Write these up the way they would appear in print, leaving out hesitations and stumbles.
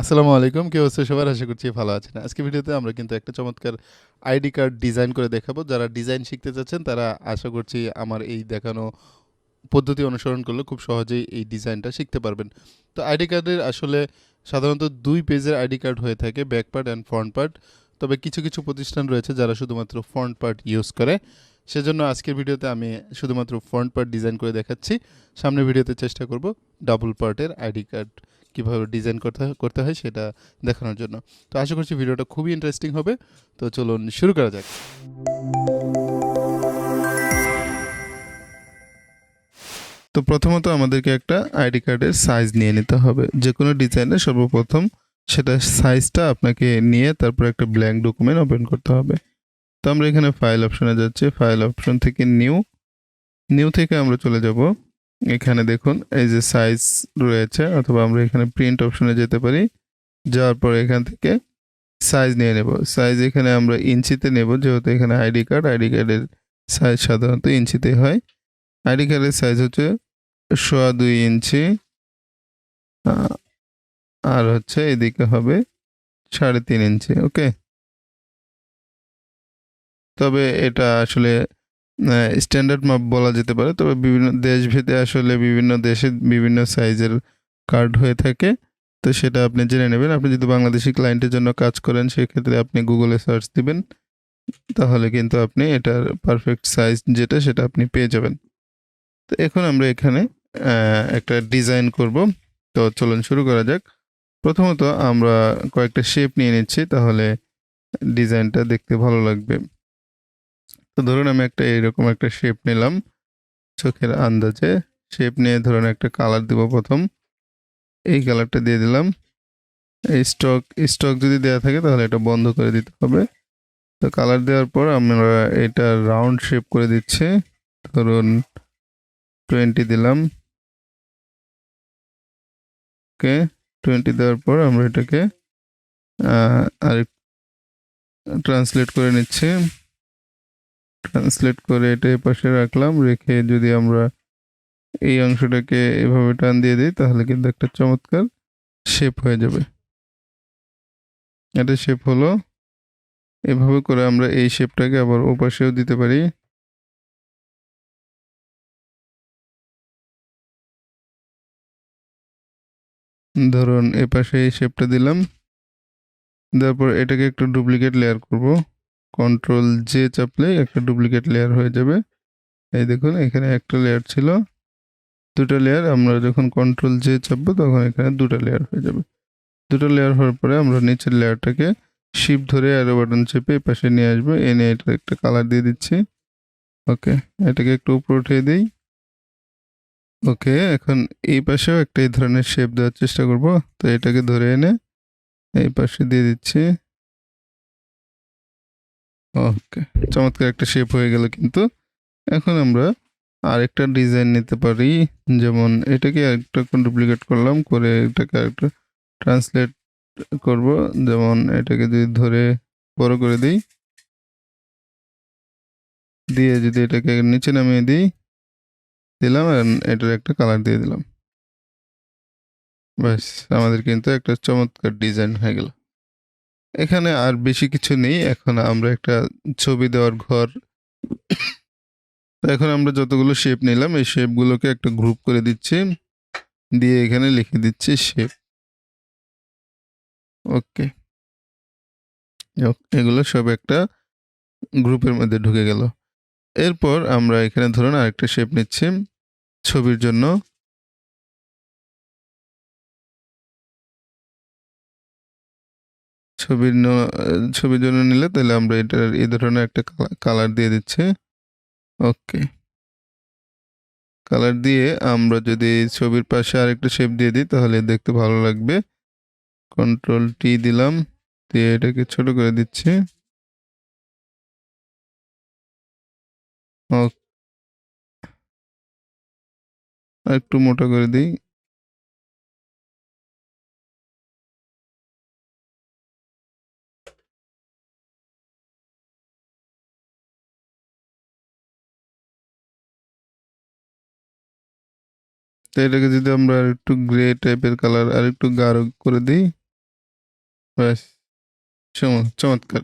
আসসালামু আলাইকুম। কি অবস্থা সবার? আশা করছি ভালো আছেন। আজকে ভিডিওতে আমরা কিন্তু একটা চমৎকার আইডি কার্ড ডিজাইন করে দেখাবো। যারা ডিজাইন শিখতে চাচ্ছেন তারা আশা করছি আমার এই দেখানো পদ্ধতি অনুসরণ করলে খুব সহজেই এই ডিজাইনটা শিখতে পারবেন। তো আইডি কার্ডের আসলে সাধারণত ২ পেজের আইডি কার্ড হয়ে থাকে, back part and front part. তবে কিছু প্রতিষ্ঠান রয়েছে যারা শুধুমাত্র ফ্রন্ট পার্ট ইউজ করে। সেজন্য আজকের ভিডিওতে আমি শুধুমাত্র ফ্রন্ট পার্ট ডিজাইন করে দেখাচ্ছি। সামনের ভিডিওতে চেষ্টা করব ডাবল পার্টের আইডি কার্ড কীভাবে ডিজাইন করতে হয় সেটা দেখানোর জন্য। তো আশা করছি ভিডিওটা খুবই ইন্টারেস্টিং হবে। তো চলুন শুরু করা যাক। তো প্রথমত আমাদেরকে একটা আইডি কার্ডের সাইজ নিয়ে নিতে হবে। যে কোনো ডিজাইনের সর্বপ্রথম সেটা সাইজটা আপনাকে নিয়ে তারপর একটা ব্ল্যাঙ্ক ডকুমেন্ট ওপেন করতে হবে। তো আমরা এখানে ফাইল অপশনে যাচ্ছি। ফাইল অপশন থেকে নিউ থেকে আমরা চলে যাব। এখানে দেখুন এই যে সাইজ রয়েছে, অথবা আমরা এখানে প্রিন্ট অপশনে যেতে পারি। যাওয়ার পর এখান থেকে সাইজ নিয়ে নেব। সাইজ এখানে আমরা ইঞ্চিতে নেব, যেহেতু এখানে আইডি কার্ডের সাইজ সাধারণত ইঞ্চিতে হয়। আইডি কার্ডের সাইজ হচ্ছে 2.25 ইঞ্চি, আর হচ্ছে এদিকে হবে 3.5 ইঞ্চি। ওকে, তবে এটা আসলে স্ট্যান্ডার্ড মাপ বলা যেতে পারে। তবে বিভিন্ন দেশভেদে আসলে বিভিন্ন দেশে বিভিন্ন সাইজের কার্ড হয়ে থাকে। তো সেটা আপনি জেনে নেবেন। আপনি যদি বাংলাদেশি ক্লায়েন্টের জন্য কাজ করেন সেক্ষেত্রে আপনি গুগলে সার্চ দিবেন, তাহলে কিন্তু আপনি এটার পারফেক্ট সাইজ যেটা সেটা আপনি পেয়ে যাবেন। তো এখন আমরা এখানে একটা ডিজাইন করব। তো চলুন শুরু করা যাক। প্রথমত আমরা কয়েকটা শেপ নিয়ে নিচ্ছি, তাহলে ডিজাইনটা দেখতে ভালো লাগবে। তো ধরুন আমি এইরকম একটা শেপ নিলাম চোখের আন্দাজে। শেপ নিয়ে ধরুন একটা কালার দিব। প্রথম এই কালারটা দিয়ে দিলাম। এই স্টক যদি দেওয়া থাকে তাহলে এটা বন্ধ করে দিতে হবে। তো কালার দেওয়ার পর আমরা এটা রাউন্ড শেপ করে দিচ্ছি। ধরুন 20 দিলাম। ওকে, 20 দেওয়ার পর আমরা এটাকে আর ট্রান্সলেট করে নিচ্ছি। ট্রান্সলেট করে এটা পাশে রাখলাম। রেখে যদি আমরা এই অংশটাকে এভাবে টান দিয়ে দিই তাহলে কিন্তু একটা চমৎকার শেপ হয়ে যাবে। এটা শেপ হলো। এভাবে করে আমরা এই শেপটাকে আবার ওপাশেও দিতে পারি। ধরুন এপাশে এই শেপটা দিলাম। দেওয়ার পর এটাকে একটু ডুপ্লিকেট লেয়ার করব। কন্ট্রোল জে চাপলে একটা ডুপ্লিকেট লেয়ার হয়ে যাবে। এই দেখুন এখানে একটা লেয়ার ছিল, দুটো লেয়ার। আমরা যখন কন্ট্রোল জে চাপবো তখন এখানে দুটো লেয়ার হয়ে যাবে। দুটো লেয়ার হওয়ার পরে আমরা নিচের লেয়ারটাকে শিফট ধরে অ্যারো বাটন চেপে পাশে নিয়ে আসবো। এনে এটা একটা কালার দিয়ে দিচ্ছি। ওকে, এটাকে একটু উপরে উঠিয়ে দিই। ওকে, এখন এই পাশেও একটা এই ধরনের শেপ দেওয়ার চেষ্টা করব। তো এটাকে ধরে এনে এই পাশে দিয়ে দিচ্ছি। ওকে, চমৎকার একটা শেপ হয়ে গেল। কিন্তু এখন আমরা আরেকটা ডিজাইন নিতে পারি। যেমন এটাকে আরেকটা ডুপ্লিকেট করলাম, করে এটাকে আরেকটা ট্রান্সলেট করব। যেমন এটাকে যদি ধরে বড় করে দিই, দিয়ে যদি এটাকে নিচে নামিয়ে দিলাম, আর এটার একটা কালার দিয়ে দিলাম। ব্যাস, আমাদের কিন্তু একটা চমৎকার ডিজাইন হয়ে গেল। এখানে আর বেশি কিছু নেই। এখন আমরা একটা ছবি দেওয়ার ঘর। তো এখন আমরা যতগুলো শেপ নিলাম এই শেপগুলোকে একটা গ্রুপ করে দিচ্ছি, দিয়ে এখানে লিখে দিচ্ছি শেপ। ওকে, এগুলো সব একটা গ্রুপের মধ্যে ঢুকে গেল। এরপর আমরা এখানে ধরুন আরেকটা শেপ নিচ্ছি ছবির জন্য। ছবির জন্য নিলে তাহলে আমরা এটার এই ধরনের একটা কালার দিয়ে দিচ্ছি। ওকে, কালার দিয়ে আমরা যদি ছবির পাশে আরেকটা শেপ দিয়ে দিই তাহলে দেখতে ভালো লাগবে। কন্ট্রোল টি দিলাম, দিয়ে এটাকে ছোট করে দিচ্ছি। একটু মোটা করে দিই। তো এটাকে যদি আমরা একটু গ্রে টাইপের কালার আর একটু গাঢ় করে দিই, ব্যাস চমৎকার।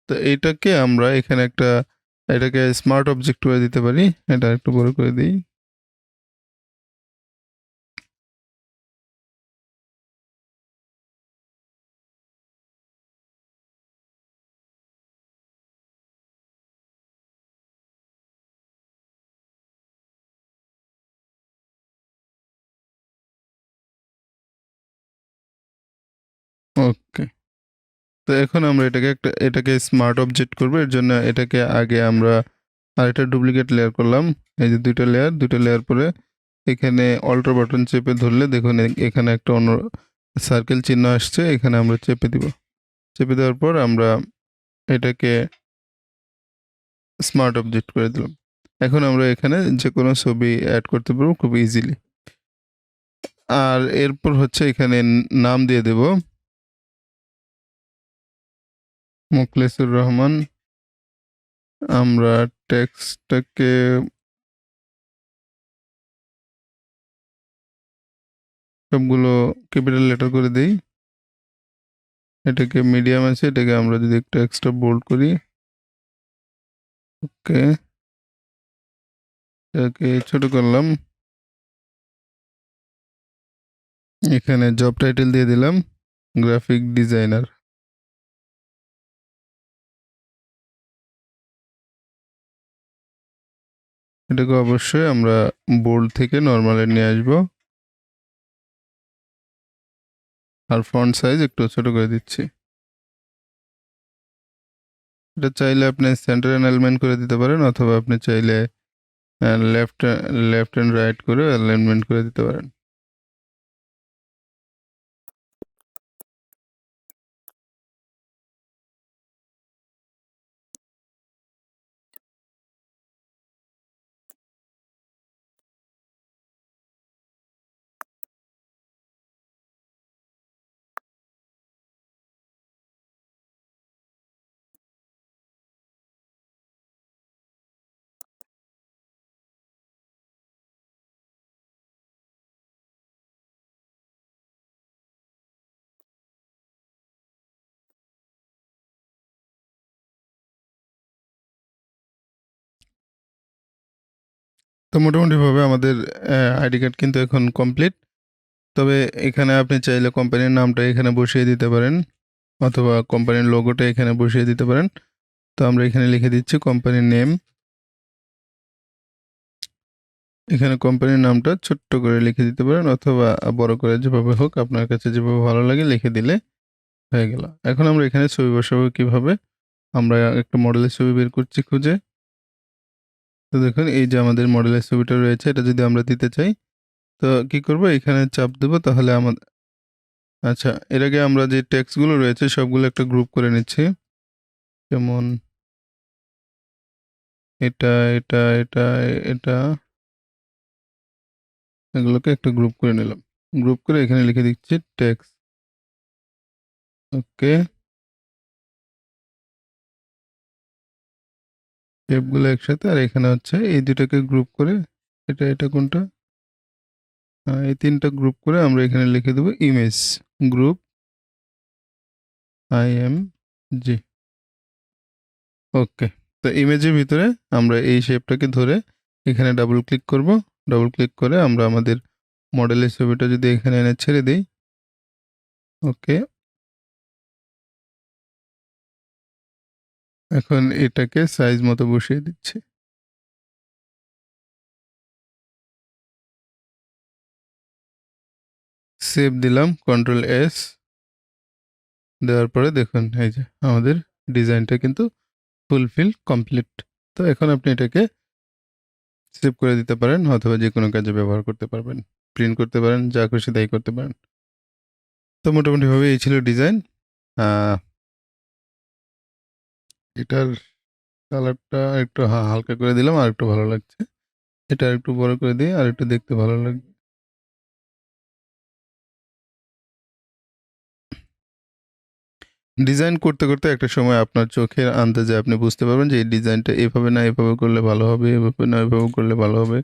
তো এইটাকে আমরা এখানে এটাকে স্মার্ট অবজেক্ট করে দিতে পারি। এটা একটু বড় করে দিই। ওকে। তো এখন আমরা এটাকে স্মার্ট অবজেক্ট করবো। এর জন্য এটাকে আগে আমরা আরেকটা ডুপ্লিকেট লেয়ার করলাম। এই যে দুটো লেয়ার পরে এখানে অল্টার বাটন চেপে ধরলে দেখুন এখানে একটা অন্য সার্কেল চিহ্ন আসছে, এখানে আমরা চেপে দিব। চেপে দেওয়ার পর আমরা এটাকে স্মার্ট অবজেক্ট করে দিলাম। এখন আমরা এখানে যে কোনো ছবি অ্যাড করতে পারবো খুব ইজিলি। আর এরপর হচ্ছে এখানে নাম দিয়ে দেব মোখলেসুর রহমান। আমরা টেক্সটটাকে সবগুলো ক্যাপিটাল লেটার করে দিই। এটাকে মিডিয়াম আছে, এটাকে আমরা যদি একটু এক্সট্রা বোল্ড করি। ওকে, এটাকে ছোট করলাম। এখানে জব টাইটেল দিয়ে দিলাম গ্রাফিক ডিজাইনার। এটাকে অবশ্যই আমরা বোল্ড থেকে নর্মালে নিয়ে আসবো। আর ফন্ট সাইজ একটু ছোট করে দিচ্ছি। এটা চাইলে আপনি সেন্টার অ্যালাইনমেন্ট করে দিতে পারেন, অথবা আপনি চাইলে লেফট অ্যান্ড রাইট করে অ্যালাইনমেন্ট করে দিতে পারেন। তো মোটামুটিভাবে আমাদের আইডি কার্ড কিন্তু এখন কমপ্লিট। তবে এখানে আপনি চাইলে কোম্পানির নামটা এখানে বসিয়ে দিতে পারেন, অথবা কোম্পানির লোগোটা এখানে বসিয়ে দিতে পারেন। তো আমরা এখানে লিখে দিচ্ছি কোম্পানির নেম। এখানে কোম্পানির নামটা ছোট্ট করে লিখে দিতে পারেন, অথবা বড় করে, যেভাবে হোক আপনার কাছে যেভাবে ভালো লাগে লিখে দিলে হয়ে গেল। এখন আমরা এখানে ছবি বসাবো কিভাবে, আমরা একটা মডেলের ছবি বের করছি খুঁজে। তো দেখুন এই যে আমাদের মডেলের ছবিটা রয়েছে, এটা যদি আমরা দিতে চাই তো কি করব, এখানে চাপ দেবো। তাহলে আমাদের আচ্ছা, এর আগে আমরা যে টেক্সটগুলো রয়েছে সবগুলো একটা গ্রুপ করে নিচ্ছি। যেমন এটা এটা এটা এটা এগুলোকে একটা গ্রুপ করে নিলাম। গ্রুপ করে এখানে লিখে দিচ্ছি টেক্সট। ওকে, শেপগুলো একসাথে, আর এখানে হচ্ছে এই দুটাকে গ্রুপ করে এটা কোনটা, এই তিনটা গ্রুপ করে আমরা এখানে লিখে দেবো ইমেজ গ্রুপ IMG। ওকে, তো ইমেজের ভিতরে আমরা এই শেপটাকে ধরে এখানে ডাবল ক্লিক করব। ডাবল ক্লিক করে আমরা আমাদের মডেলের ছবিটা যদি এখানে এনে ছেড়ে দিই। ওকে, এখন এটাকে সাইজ মতো বসিয়ে দিচ্ছি। সেভ দিলাম, Ctrl+S দেওয়ার পরে দেখুন এই যে আমাদের ডিজাইনটা কিন্তু ফুলফিল কমপ্লিট। তো এখন আপনি এটাকে সেভ করে দিতে পারেন, অথবা যে কোনো কাজে ব্যবহার করতে পারবেন, প্রিন্ট করতে পারেন, যা খুশি তাই করতে পারেন। তো মোটামুটিভাবে এই ছিল ডিজাইন। এটার কালারটা একটু হালকা করে দিলাম, আর একটু ভালো লাগছে। এটা একটু বড় করে দিই, আর একটু দেখতে ভালো লাগবে। ডিজাইন করতে করতে একটা সময় আপনার চোখের আন্দাজে আপনি বুঝতে পারবেন যে এই ডিজাইনটা এভাবে না এভাবে করলে ভালো হবে, এভাবে না এভাবে করলে ভালো হবে।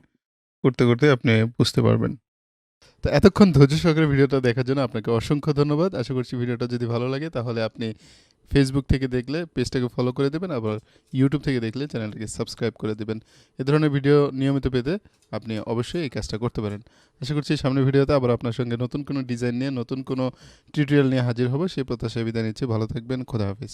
করতে করতে আপনি বুঝতে পারবেন। তো এতক্ষণ ধৈর্য সহকারে ভিডিওটা দেখার জন্য আপনাকে অসংখ্য ধন্যবাদ। আশা করছি ভিডিওটা যদি ভালো লাগে তাহলে আপনি ফেসবুক থেকে দেখলে পেজটাকে ফলো করে দেবেন, আবার ইউটিউব থেকে দেখলে চ্যানেলটাকে সাবস্ক্রাইব করে দেবেন। এ ধরনের ভিডিও নিয়মিত পেতে আপনি অবশ্যই এই কাজটা করতে পারেন। আশা করছি সামনের ভিডিওতে আবার আপনার সঙ্গে নতুন কোনো ডিজাইন নিয়ে, নতুন কোনো টিউটোরিয়াল নিয়ে হাজির হব। সেই প্রত্যাশায় বিদায় নিচ্ছি। ভালো থাকবেন। খোদা হাফেজ।